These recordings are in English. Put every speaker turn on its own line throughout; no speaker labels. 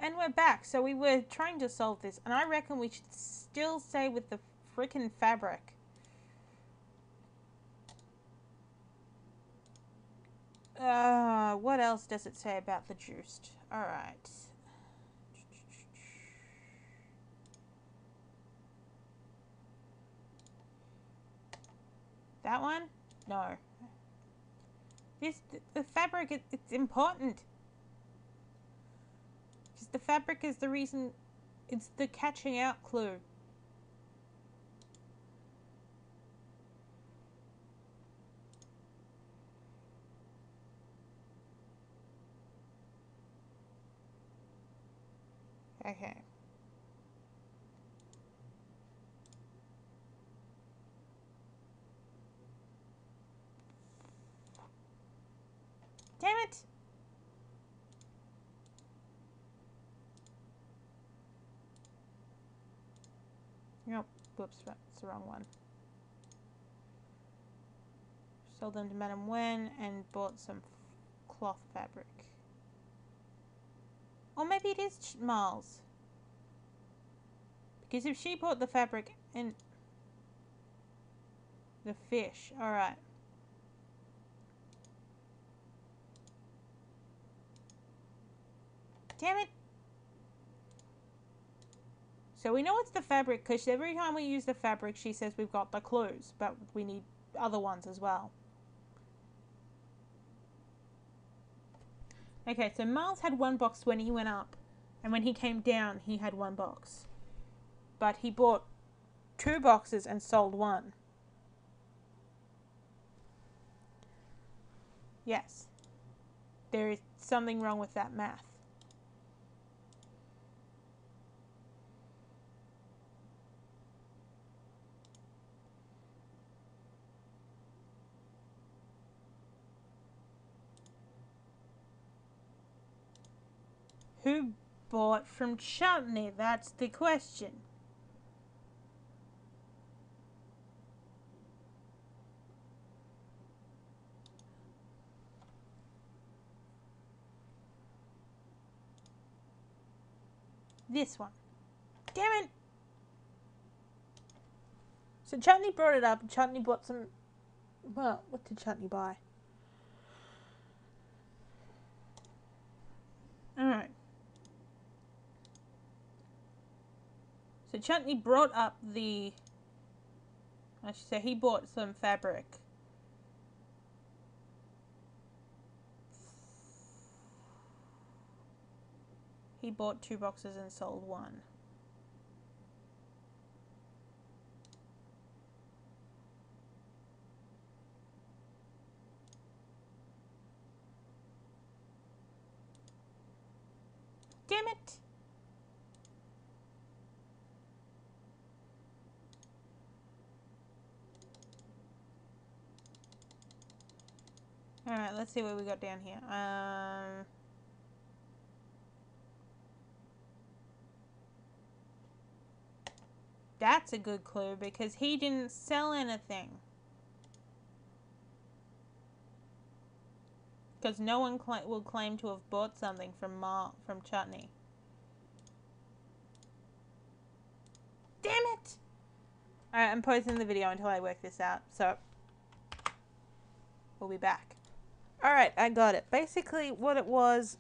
And we're back. So we were trying to solve this, and I reckon we should still stay with the freaking fabric. What else does it say about the juiced? Alright. That one? No. The fabric, it's important. Because the fabric is the reason, it's the catching out clue. Okay. Damn it! Nope. Whoops, that's the wrong one. Sold them to Madame Wen and bought some cloth fabric. Or maybe it is Miles. Because if she bought the fabric and the fish, alright. Damn it! So we know it's the fabric because every time we use the fabric she says we've got the clues, but we need other ones as well. Okay, so Miles had one box when he went up, and when he came down he had one box. But he bought 2 boxes and sold 1. Yes. There is something wrong with that math. Who bought from Chutney? That's the question. This one. Damn it! So Chutney brought it up, and Chutney bought some... Well, what did Chutney buy? Alright. So Chutney brought up the... I should say he bought some fabric. He bought 2 boxes and sold 1. Damn it! Alright, let's see what we got down here. That's a good clue because he didn't sell anything. Because no one will claim to have bought something from Chutney. Damn it! Alright, I'm pausing the video until I work this out, so we'll be back. Alright, I got it. Basically, what it was,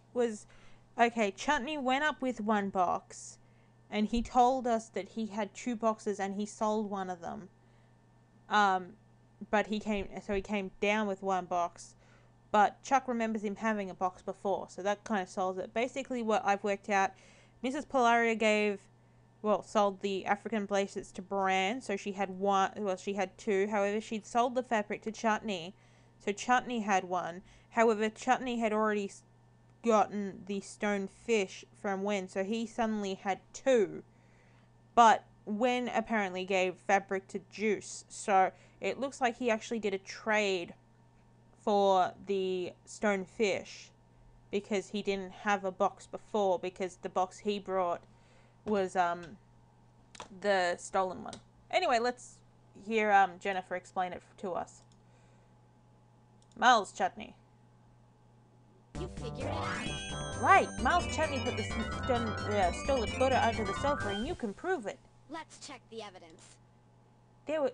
okay, Chutney went up with 1 box, and he told us that he had 2 boxes and he sold 1 of them. But he came down with 1 box. But Chuck remembers him having a box before, so that kind of solves it. Basically, what I've worked out, Mrs. Polaria sold the African bracelets to Bran, so she had 2. However, she'd sold the fabric to Chutney, so Chutney had 1. However, Chutney had already gotten the stone fish from Wen, so he suddenly had 2. But Wen apparently gave fabric to Juice, so it looks like he actually did a trade for the stone fish because he didn't have a box before, because the box he brought was the stolen one. Anyway, let's hear Jennifer explain it to us. Miles Chutney.
You figured it out.
Right, Miles Chutney put the stolen butter under the sofa, and you can prove it.
Let's check the evidence.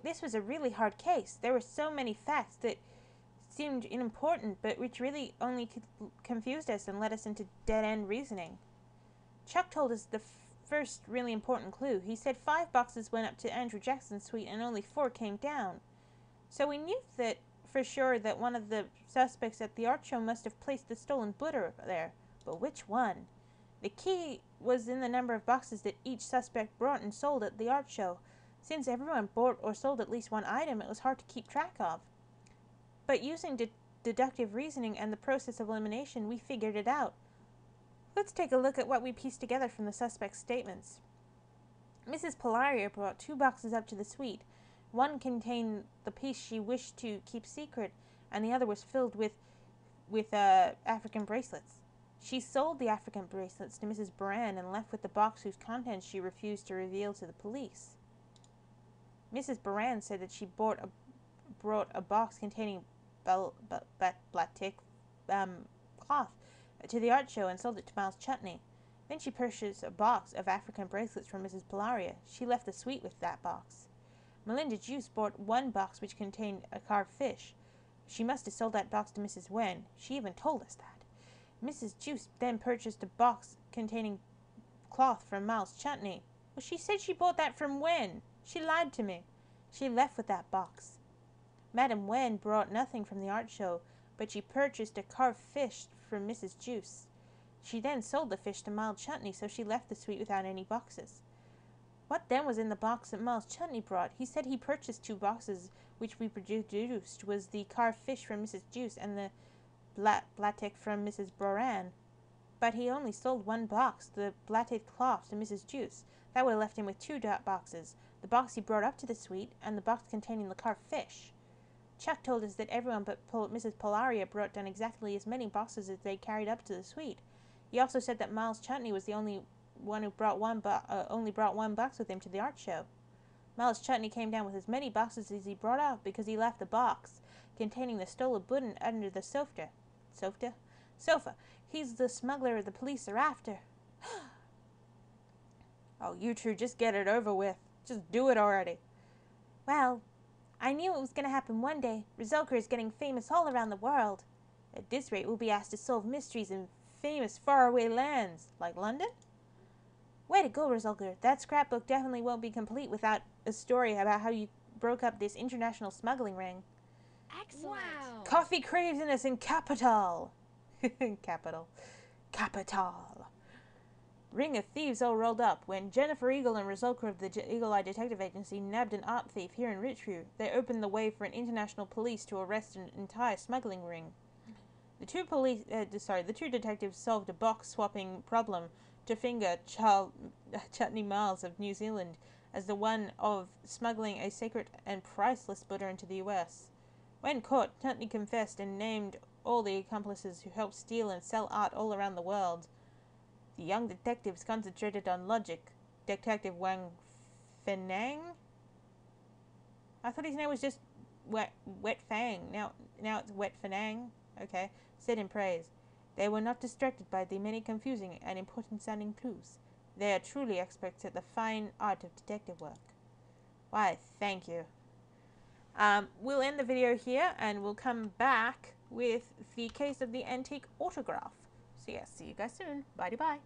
This was a really hard case. There were so many facts that seemed unimportant, but which really only confused us and led us into dead-end reasoning. Chuck told us the first really important clue. He said 5 boxes went up to Andrew Jackson's suite and only 4 came down. So we knew that for sure that one of the suspects at the art show must have placed the stolen butter there. But which one? The key was in the number of boxes that each suspect brought and sold at the art show. Since everyone bought or sold at least one item, it was hard to keep track of. But using deductive reasoning and the process of elimination, we figured it out. Let's take a look at what we pieced together from the suspect's statements. Mrs. Polaria brought 2 boxes up to the suite. One contained the piece she wished to keep secret, and the other was filled with African bracelets. She sold the African bracelets to Mrs. Brand and left with the box whose contents she refused to reveal to the police. Mrs. Brand said that she brought a box containing batik cloth to the art show and sold it to Miles Chutney. Then she purchased a box of African bracelets from Mrs. Polaria. She left the suite with that box. Melinda Juice bought 1 box which contained a carved fish. She must have sold that box to Mrs. Wen. She even told us that. Mrs. Juice then purchased a box containing cloth from Miles Chutney. Well, she said she bought that from Wen. She lied to me. She left with that box. Madame Wen brought nothing from the art show, but she purchased a carved fish from Mrs. Juice. She then sold the fish to Miles Chutney, so she left the suite without any boxes. What then was in the box that Miles Chutney brought? He said he purchased 2 boxes, which we deduced was the carved fish from Mrs. Juice and the batik from Mrs. Boran. But he only sold 1 box, the batik cloth, to Mrs. Juice. That would have left him with 2 boxes, the box he brought up to the suite and the box containing the carved fish. Chuck told us that everyone but Mrs. Polaria brought down exactly as many boxes as they carried up to the suite. He also said that Miles Chutney was the only one who only brought 1 box with him to the art show. Miles Chutney came down with as many boxes as he brought up because he left the box containing the stolen butter under the sofa. Sofa. He's the smuggler the police are after. Oh, you two, just get it over with. Just do it already. Well, I knew it was going to happen one day. Resulka is getting famous all around the world. At this rate, we'll be asked to solve mysteries in famous faraway lands, like London. Way to go, Resulka. That scrapbook definitely won't be complete without a story about how you broke up this international smuggling ring.
Excellent. Wow.
Coffee craziness in capital. Capital. Ring of thieves all rolled up. When Jennifer Eagle and Resulka of the Eagle Eye Detective Agency nabbed an art thief here in Richview, they opened the way for an international police to arrest an entire smuggling ring. The two detectives solved a box-swapping problem to finger Chutney Miles of New Zealand as the one of smuggling a sacred and priceless butter into the US. When caught, Chutney confessed and named all the accomplices who helped steal and sell art all around the world. The young detectives concentrated on logic. Detective Wang Fenang? I thought his name was just Wet Fang. Now it's Wet Fenang. Okay. Said in praise. They were not distracted by the many confusing and important sounding clues. They are truly experts at the fine art of detective work. Why, thank you. We'll end the video here and we'll come back with the case of the antique autograph. So yeah, see you guys soon. Bye-bye.